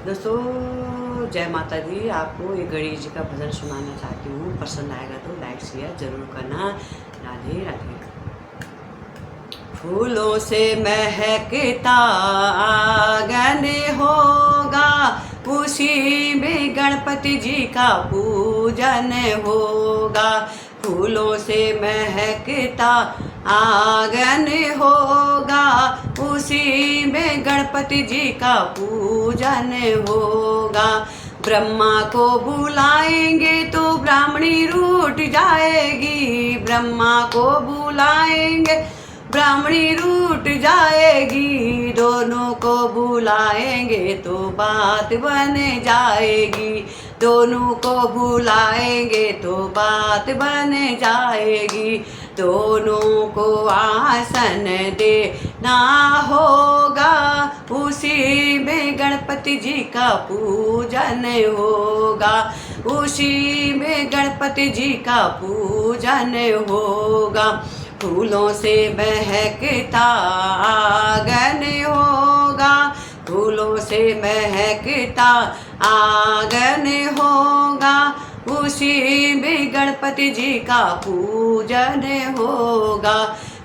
दोस्तों जय माता दी। आपको ये गणेश जी का भजन सुनाना चाहती हूँ। पसंद आएगा तो लाइक शेयर जरूर करना। राधे राधे। फूलों से महकता आंगन होगा, उसी में गणपति जी का पूजन होगा। फूलों से महकता आंगन होगा, उसी में गणपति जी का पूजन होगा। ब्रह्मा को बुलाएंगे तो ब्राह्मणी रूठ जाएगी, ब्रह्मा को बुलाएंगे ब्राह्मणी रूठ जाएगी। दोनों को बुलाएंगे तो बात बन जाएगी, दोनों को बुलाएंगे तो बात बन जाएगी। दोनों को आसन देना होगा, उसी में गणपति जी का पूजन होगा, उसी में गणपति जी का पूजन होगा। फूलों से महकता आंगन होगा, फूलों से महकता आंगन होगा, उसी में गणपति जी का पूजन होगा।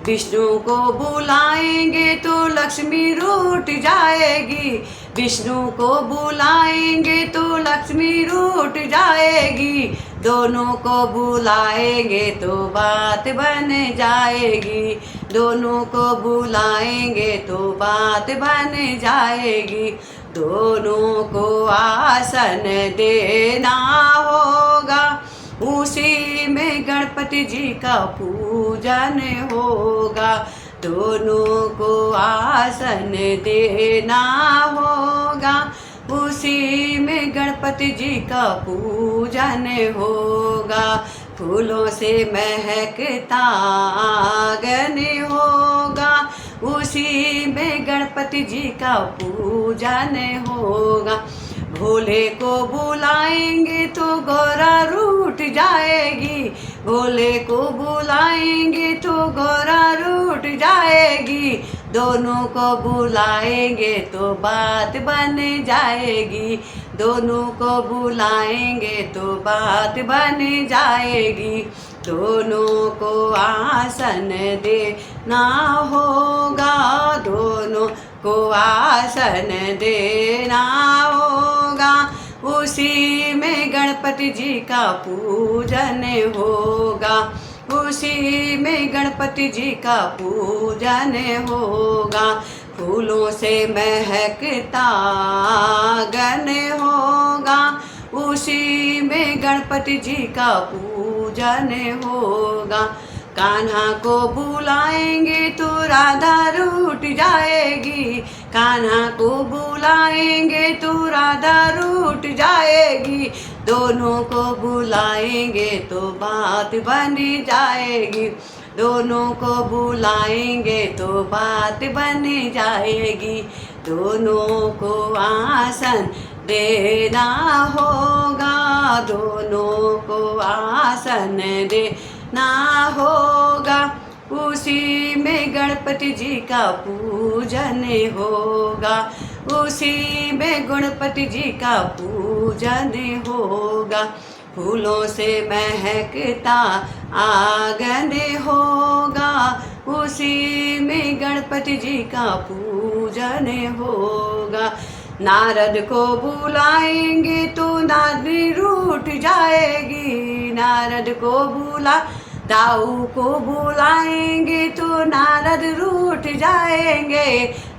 विष्णु को बुलाएंगे तो लक्ष्मी रूठ जाएगी, विष्णु को बुलाएंगे तो लक्ष्मी रूठ जाएगी। दोनों को बुलाएंगे तो बात बन जाएगी, दोनों को बुलाएंगे तो बात बन जाएगी। दोनों को आसन देना होगा, उसी में गणपति जी का पूजन होगा। दोनों को आसन देना होगा, उसी में गणपति जी का पूजन होगा। फूलों से महकता आंगन होगा, उसी में गणपति जी का पूजन होगा। भोले को बुलाएंगे तो गौरा रूठ जाएगी, भोले को बुलाएंगे तो गौरा रूठ जाएगी। दोनों को बुलाएंगे तो बात बन जाएगी, दोनों को बुलाएंगे तो बात बन जाएगी। दोनों को आसन देना होगा, दोनों को आसन देना होगा, उसी में गणपति जी का पूजन होगा, उसी में गणपति जी का पूजन होगा। फूलों से महकता आंगन होगा, उसी में गणपति जी का पूजन होगा। कान्हा को बुलाएंगे तो राधा रूठ जाएगी, कान्हा को बुलाएंगे तो राधा रूठ जाएगी। दोनों को बुलाएंगे तो बात बन जाएगी, दोनों को बुलाएंगे तो बात बन जाएगी। दोनों को आसन देना होगा, दोनों को आसन देना होगा, उसी में गणपति जी का पूजन होगा, उसी में गणपति जी का पूजन होगा। फूलों से महकता आंगन होगा, उसी में गणपति जी का पूजन होगा। नारद को बुलाएंगे तो नारदी रूठ जाएगी, नारद को बुला दाऊ को बुलाएंगे तो नारद रूठ जाएंगे।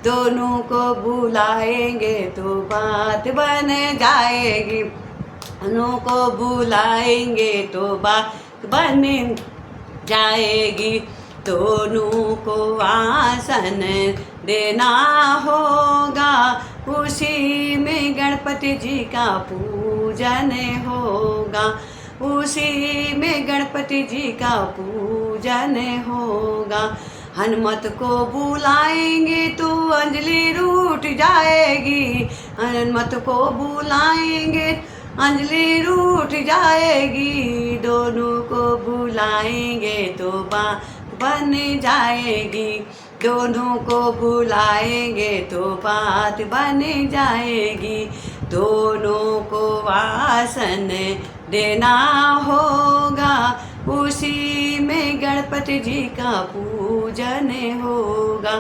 दोनों को बुलाएंगे तो बात बन जाएगी, दोनों को बुलाएंगे तो बात बन जाएगी। दोनों को आसन देना होगा, उसी में गणपति जी का पूजन होगा, उसी में गणपति जी का पूजन होगा। हनुमत को बुलाएंगे तो अंजलि रूठ जाएगी, हनुमत को बुलाएंगे अंजलि रूठ जाएगी। दोनों को बुलाएंगे तो बात बन जाएगी, दोनों को भुलाएंगे तो बात बन जाएगी, दोनों को वासन देना होगा, उसी में गणपति जी का पूजन होगा,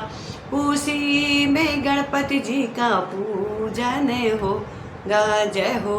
उसी में गणपति जी का पूजन होगा। जय हो।